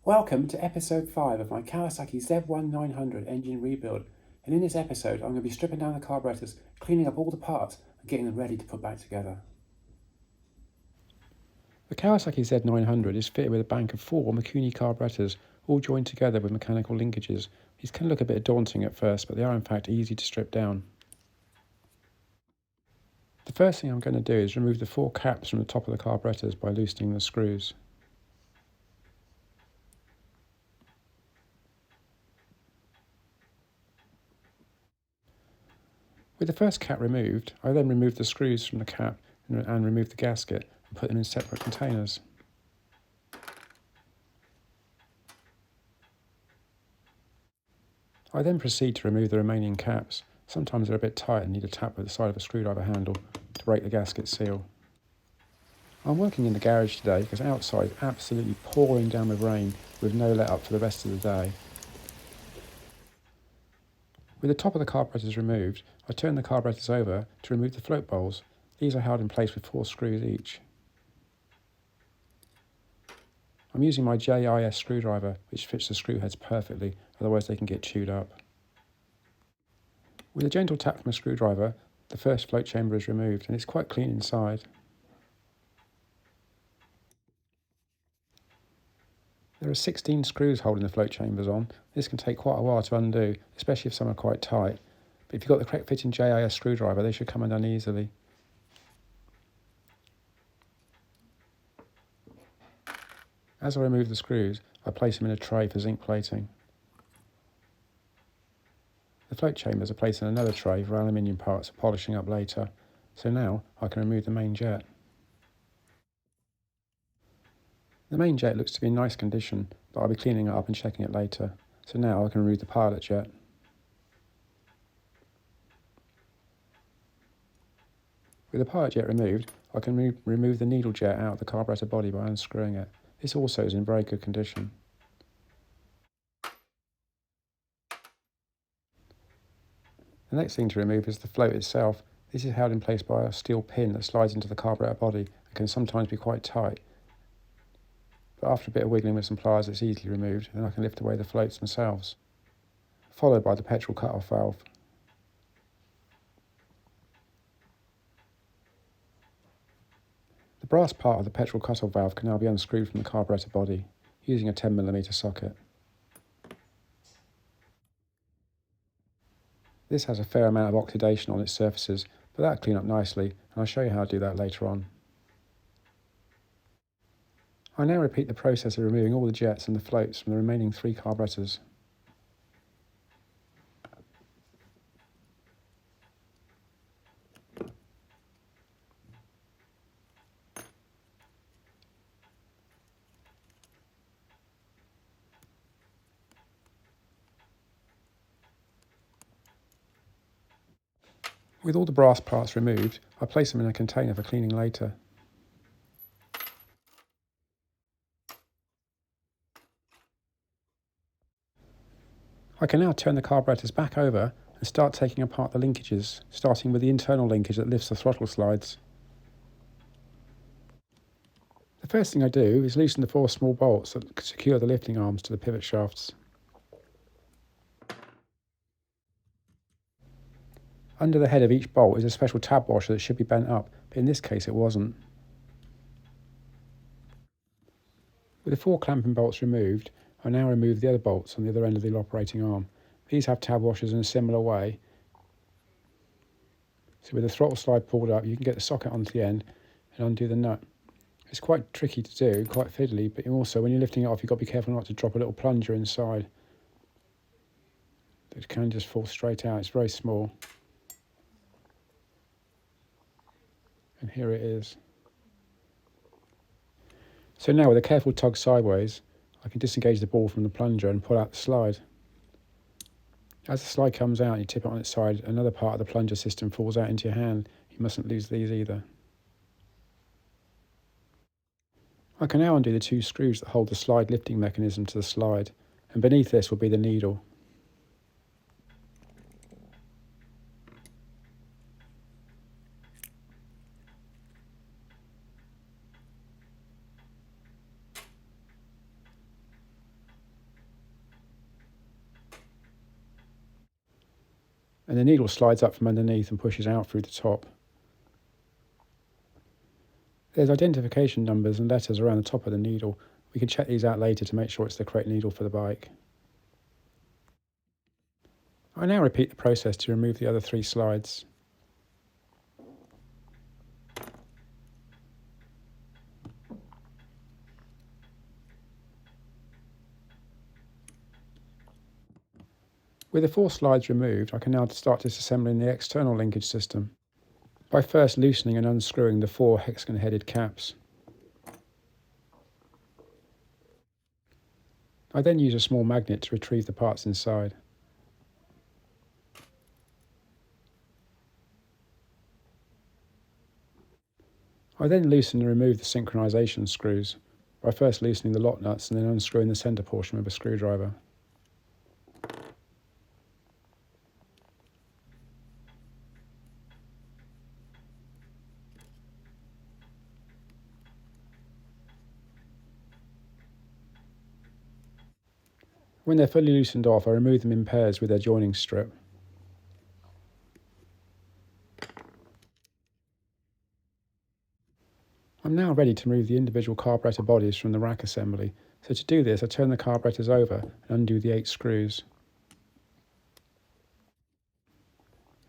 Welcome to episode 5 of my Kawasaki Z1 900 engine rebuild, and in this episode I'm going to be stripping down the carburetors, cleaning up all the parts and getting them ready to put back together. The Kawasaki Z900 is fitted with a bank of 4 Mikuni carburetors, all joined together with mechanical linkages. These can look a bit daunting at first, but they are in fact easy to strip down. The first thing I'm going to do is remove the 4 caps from the top of the carburetors by loosening the screws. With the first cap removed, I then remove the screws from the cap and remove the gasket and put them in separate containers. I then proceed to remove the remaining caps. Sometimes they're a bit tight and need a tap with the side of a screwdriver handle to break the gasket seal. I'm working in the garage today because outside is absolutely pouring down with rain with no let up for the rest of the day. With the top of the carburetors removed, I turn the carburetors over to remove the float bowls. These are held in place with 4 screws each. I'm using my JIS screwdriver, which fits the screw heads perfectly, otherwise they can get chewed up. With a gentle tap from a screwdriver, the first float chamber is removed and it's quite clean inside. There are 16 screws holding the float chambers on. This can take quite a while to undo, especially if some are quite tight. But if you've got the correct fitting JIS screwdriver, they should come undone easily. As I remove the screws, I place them in a tray for zinc plating. The float chambers are placed in another tray for aluminium parts for polishing up later. So now I can remove the main jet. The main jet looks to be in nice condition, but I'll be cleaning it up and checking it later. So now I can remove the pilot jet. With the pilot jet removed, I can remove the needle jet out of the carburetor body by unscrewing it. This also is in very good condition. The next thing to remove is the float itself. This is held in place by a steel pin that slides into the carburetor body and can sometimes be quite tight. But after a bit of wiggling with some pliers, it's easily removed, and I can lift away the floats themselves, followed by the petrol cut-off valve. The brass part of the petrol cut-off valve can now be unscrewed from the carburetor body using a 10mm socket. This has a fair amount of oxidation on its surfaces, but that'll clean up nicely, and I'll show you how to do that later on. I now repeat the process of removing all the jets and the floats from the remaining 3 carburetors. With all the brass parts removed, I place them in a container for cleaning later. I can now turn the carburetors back over and start taking apart the linkages, starting with the internal linkage that lifts the throttle slides. The first thing I do is loosen the 4 small bolts that secure the lifting arms to the pivot shafts. Under the head of each bolt is a special tab washer that should be bent up, but in this case it wasn't. With the 4 clamping bolts removed, I now remove the other bolts on the other end of the operating arm. These have tab washers in a similar way. So with the throttle slide pulled up, you can get the socket onto the end and undo the nut. It's quite tricky to do, quite fiddly, but also when you're lifting it off, you've got to be careful not to drop a little plunger inside. It can just fall straight out. It's very small. And here it is. So now with a careful tug sideways, I can disengage the ball from the plunger and pull out the slide. As the slide comes out and you tip it on its side, another part of the plunger system falls out into your hand. You mustn't lose these either. I can now undo the 2 screws that hold the slide lifting mechanism to the slide, and beneath this will be the needle. and the needle slides up from underneath and pushes out through the top. There's identification numbers and letters around the top of the needle. We can check these out later to make sure it's the correct needle for the bike. I now repeat the process to remove the other 3 slides. With the 4 slides removed, I can now start disassembling the external linkage system by first loosening and unscrewing the 4 hexagon-headed caps. I then use a small magnet to retrieve the parts inside. I then loosen and remove the synchronization screws by first loosening the lock nuts and then unscrewing the centre portion with a screwdriver. When they're fully loosened off, I remove them in pairs with their joining strip. I'm now ready to remove the individual carburettor bodies from the rack assembly. So to do this, I turn the carburettors over and undo the 8 screws.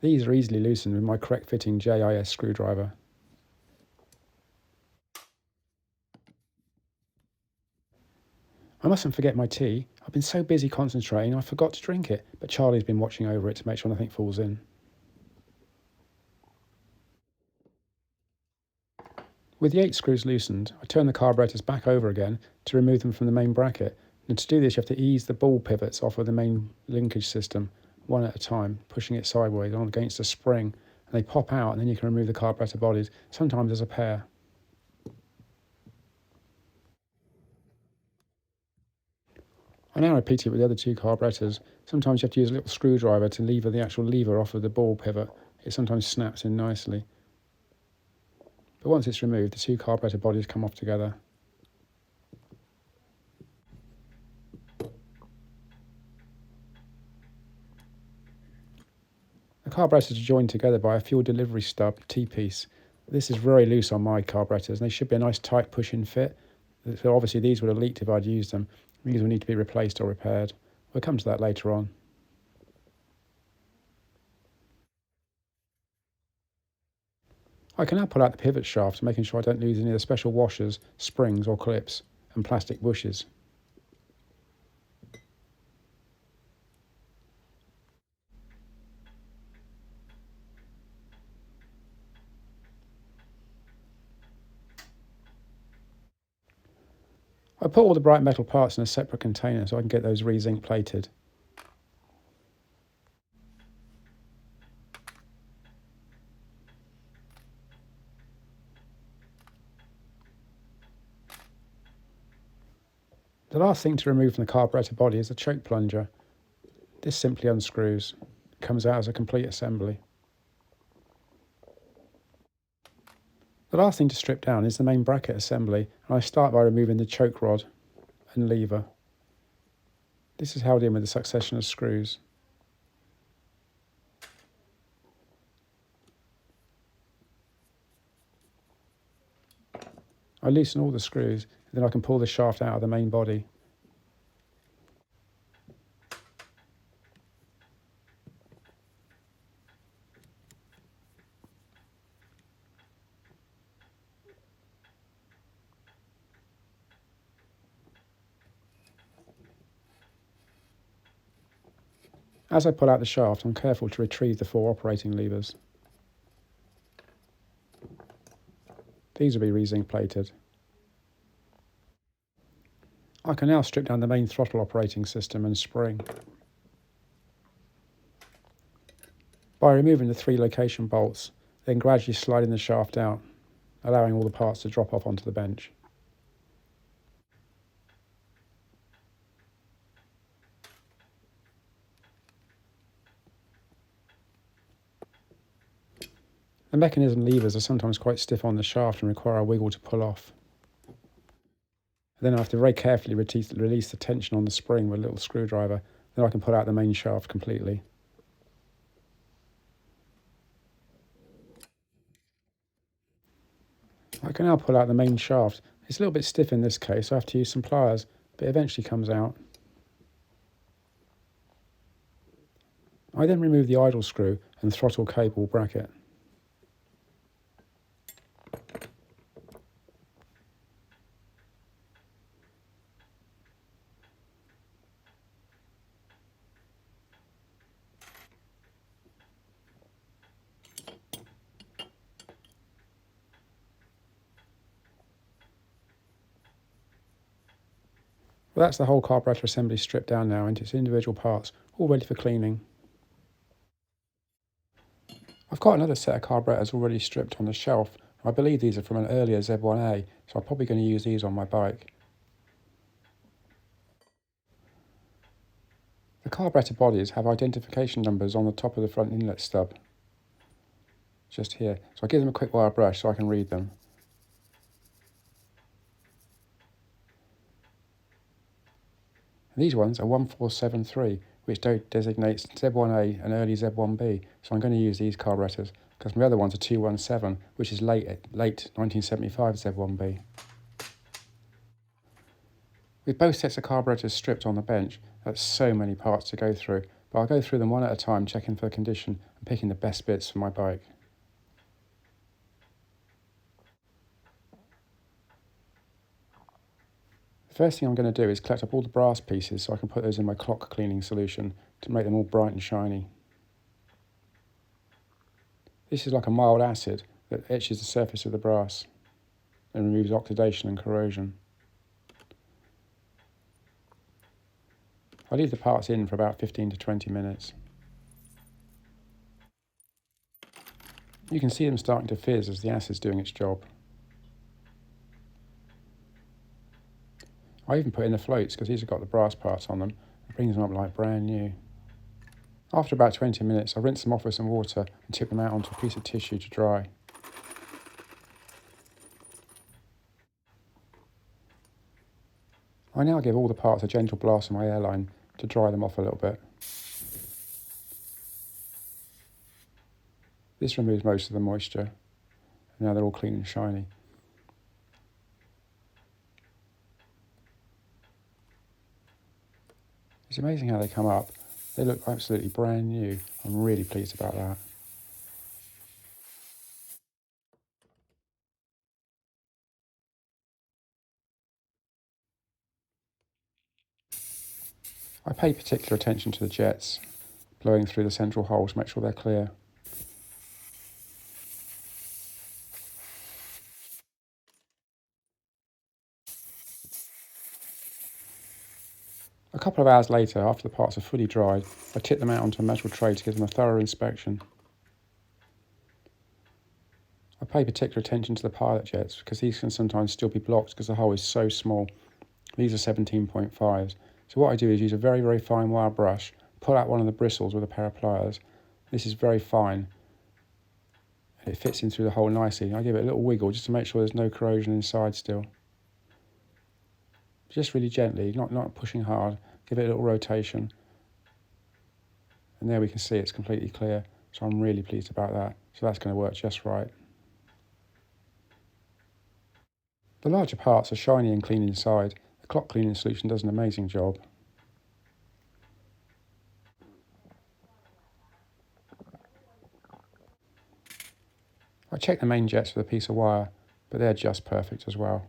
These are easily loosened with my correct fitting JIS screwdriver. I mustn't forget my tea. I've been so busy concentrating I forgot to drink it, but Charlie's been watching over it to make sure nothing falls in. With the 8 screws loosened, I turn the carburettors back over again to remove them from the main bracket. And to do this, you have to ease the ball pivots off of the main linkage system, one at a time, pushing it sideways on against a spring. And they pop out, and then you can remove the carburettor bodies, sometimes as a pair. I now repeat it with the other 2 carburettors. Sometimes you have to use a little screwdriver to lever the actual lever off of the ball pivot. It sometimes snaps in nicely. But once it's removed, the 2 carburettor bodies come off together. The carburettors are joined together by a fuel delivery stub T-piece. This is very loose on my carburettors, and they should be a nice tight push-in fit. So obviously these would have leaked if I'd used them. These will need to be replaced or repaired. We'll come to that later on. I can now pull out the pivot shaft, making sure I don't lose any of the special washers, springs or clips, and plastic bushes. I put all the bright metal parts in a separate container so I can get those re-zinc plated. The last thing to remove from the carburettor body is the choke plunger. This simply unscrews. It comes out as a complete assembly. The last thing to strip down is the main bracket assembly, and I start by removing the choke rod and lever. This is held in with a succession of screws. I loosen all the screws, and then I can pull the shaft out of the main body. As I pull out the shaft, I'm careful to retrieve the 4 operating levers. These will be re-zinc plated. I can now strip down the main throttle operating system and spring. By removing the 3 location bolts, then gradually sliding the shaft out, allowing all the parts to drop off onto the bench. The mechanism levers are sometimes quite stiff on the shaft and require a wiggle to pull off. Then I have to very carefully release the tension on the spring with a little screwdriver. Then I can pull out the main shaft completely. I can now pull out the main shaft. It's a little bit stiff in this case, so I have to use some pliers, but it eventually comes out. I then remove the idle screw and throttle cable bracket. Well, that's the whole carburetor assembly stripped down now into its individual parts, all ready for cleaning. I've got another set of carburetors already stripped on the shelf. I believe these are from an earlier Z1A, so I'm probably going to use these on my bike. The carburetor bodies have identification numbers on the top of the front inlet stub, just here. So I give them a quick wire brush so I can read them. And these ones are 1473, which designates Z1A and early Z1B, so I'm going to use these carburetors, because my other ones are 217, which is late 1975 Z1B. With both sets of carburetors stripped on the bench, that's so many parts to go through, but I'll go through them one at a time, checking for condition and picking the best bits for my bike. The first thing I'm going to do is collect up all the brass pieces so I can put those in my clock cleaning solution to make them all bright and shiny. This is like a mild acid that etches the surface of the brass and removes oxidation and corrosion. I leave the parts in for about 15 to 20 minutes. You can see them starting to fizz as the acid's doing its job. I even put in the floats because these have got the brass parts on them. It brings them up like brand new. After about 20 minutes, I rinse them off with some water and tip them out onto a piece of tissue to dry. I now give all the parts a gentle blast on my airline to dry them off a little bit. This removes most of the moisture. Now they're all clean and shiny. It's amazing how they come up. They look absolutely brand new. I'm really pleased about that. I pay particular attention to the jets blowing through the central hole to make sure they're clear. A couple of hours later, after the parts are fully dried, I tip them out onto a metal tray to give them a thorough inspection. I pay particular attention to the pilot jets because these can sometimes still be blocked because the hole is so small. These are 17.5s. So what I do is use a very, very fine wire brush, pull out one of the bristles with a pair of pliers. This is very fine. And it fits in through the hole nicely. I give it a little wiggle just to make sure there's no corrosion inside still. Just really gently, not pushing hard. Give it a little rotation. And there we can see it's completely clear. So I'm really pleased about that. So that's going to work just right. The larger parts are shiny and clean inside. The clock cleaning solution does an amazing job. I check the main jets with a piece of wire, but they're just perfect as well.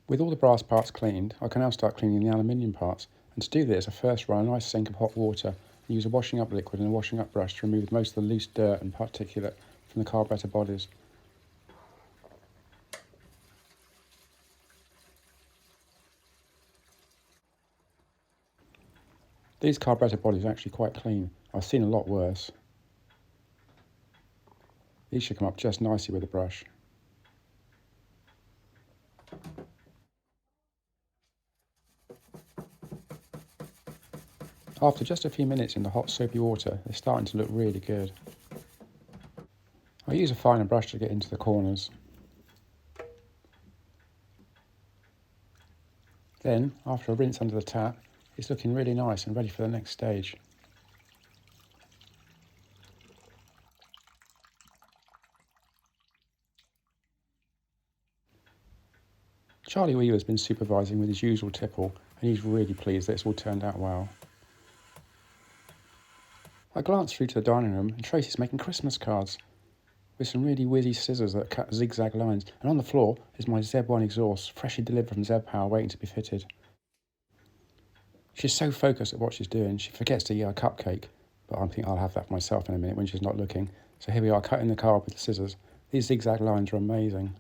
With all the brass parts cleaned, I can now start cleaning the aluminium parts, and to do this I first run a nice sink of hot water and use a washing up liquid and a washing up brush to remove most of the loose dirt and particulate from the carburetor bodies. These carburetor bodies are actually quite clean. I've seen a lot worse. These should come up just nicely with a brush. After just a few minutes in the hot soapy water, they're starting to look really good. I use a finer brush to get into the corners. Then, after a rinse under the tap, it's looking really nice and ready for the next stage. Charlie Wheeler's been supervising with his usual tipple, and he's really pleased that it's all turned out well. I glanced through to the dining room and Tracy's making Christmas cards with some really whizzy scissors that cut zigzag lines, and on the floor is my Z1 exhaust, freshly delivered from Z Power, waiting to be fitted. She's so focused at what she's doing, she forgets to eat her cupcake, but I think I'll have that for myself in a minute when she's not looking. So here we are, cutting the card with the scissors. These zigzag lines are amazing.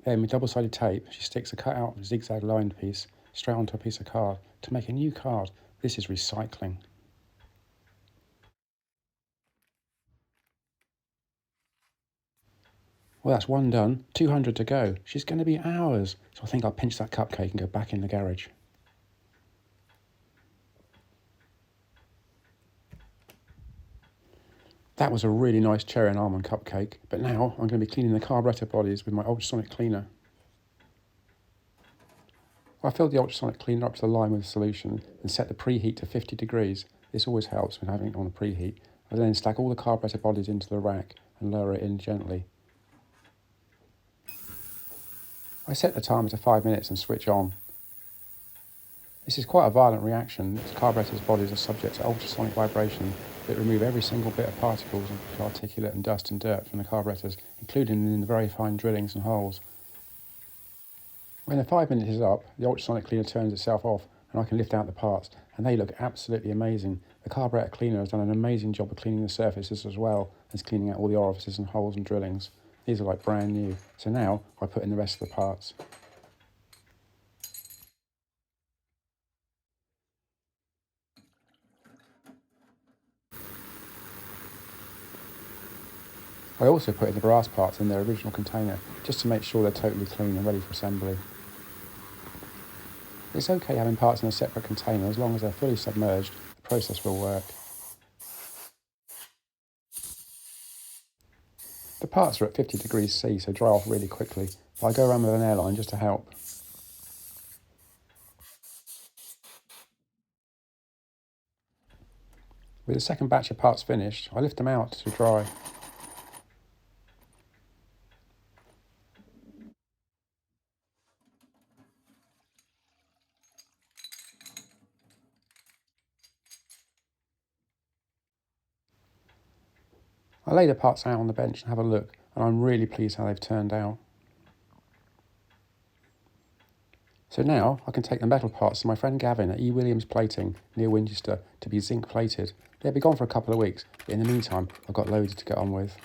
Then with double-sided tape, she sticks a cut-out zigzag lined piece straight onto a piece of card to make a new card. This is recycling. Well, that's one done, 200 to go. She's going to be hours, so I think I'll pinch that cupcake and go back in the garage. That was a really nice cherry and almond cupcake, but now I'm going to be cleaning the carburetor bodies with my ultrasonic cleaner. I filled the ultrasonic cleaner up to the line with a solution and set the preheat to 50 degrees. This always helps when having it on a preheat. I then stack all the carburetor bodies into the rack and lower it in gently. I set the timer to 5 minutes and switch on. This is quite a violent reaction. The carburetor's bodies are subject to ultrasonic vibration that remove every single bit of particles of particulate and dust and dirt from the carburetors, including in the very fine drillings and holes. When the 5 minutes is up, the ultrasonic cleaner turns itself off and I can lift out the parts, and they look absolutely amazing. The carburetor cleaner has done an amazing job of cleaning the surfaces as well as cleaning out all the orifices and holes and drillings. These are like brand new. So now I put in the rest of the parts. I also put in the brass parts in their original container, just to make sure they're totally clean and ready for assembly. It's okay having parts in a separate container as long as they're fully submerged, the process will work. The parts are at 50 degrees C, so dry off really quickly, but I go around with an airline just to help. With the second batch of parts finished, I lift them out to dry. I lay the parts out on the bench and have a look, and I'm really pleased how they've turned out. So now I can take the metal parts to my friend Gavin at E. Williams Plating near Winchester to be zinc plated. They'll be gone for a couple of weeks, but in the meantime I've got loads to get on with.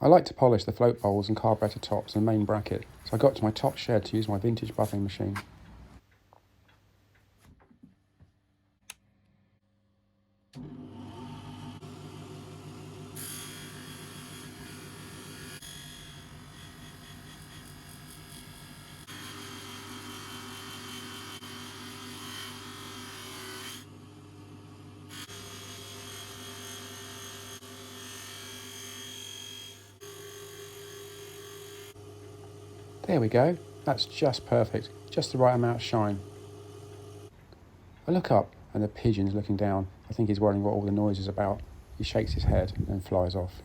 I like to polish the float bowls and carburetor tops and main bracket, so I got to my top shed to use my vintage buffing machine. There we go, that's just perfect, just the right amount of shine. I look up and the pigeon's looking down. I think he's wondering what all the noise is about. He shakes his head and then flies off.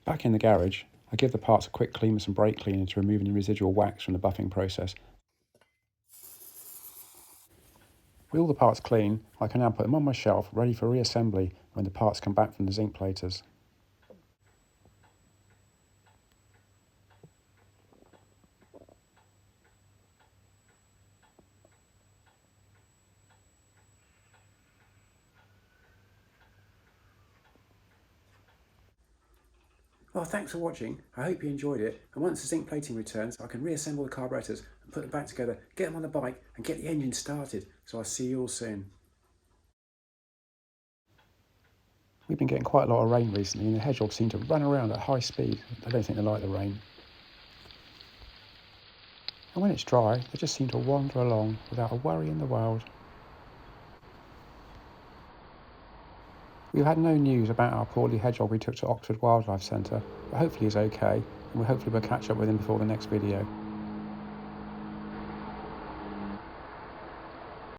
Back in the garage, I give the parts a quick clean with some brake cleaner to remove any residual wax from the buffing process. With all the parts clean, I can now put them on my shelf ready for reassembly when the parts come back from the zinc platers. Well, thanks for watching. I hope you enjoyed it. And once the zinc plating returns, I can reassemble the carburetors and put them back together, get them on the bike and get the engine started. So I'll see you all soon. We've been getting quite a lot of rain recently and the hedgehogs seem to run around at high speed. I don't think they like the rain. And when it's dry, they just seem to wander along without a worry in the world. We've had no news about our poorly hedgehog we took to Oxford Wildlife Centre, but hopefully he's okay, and hopefully we'll catch up with him before the next video.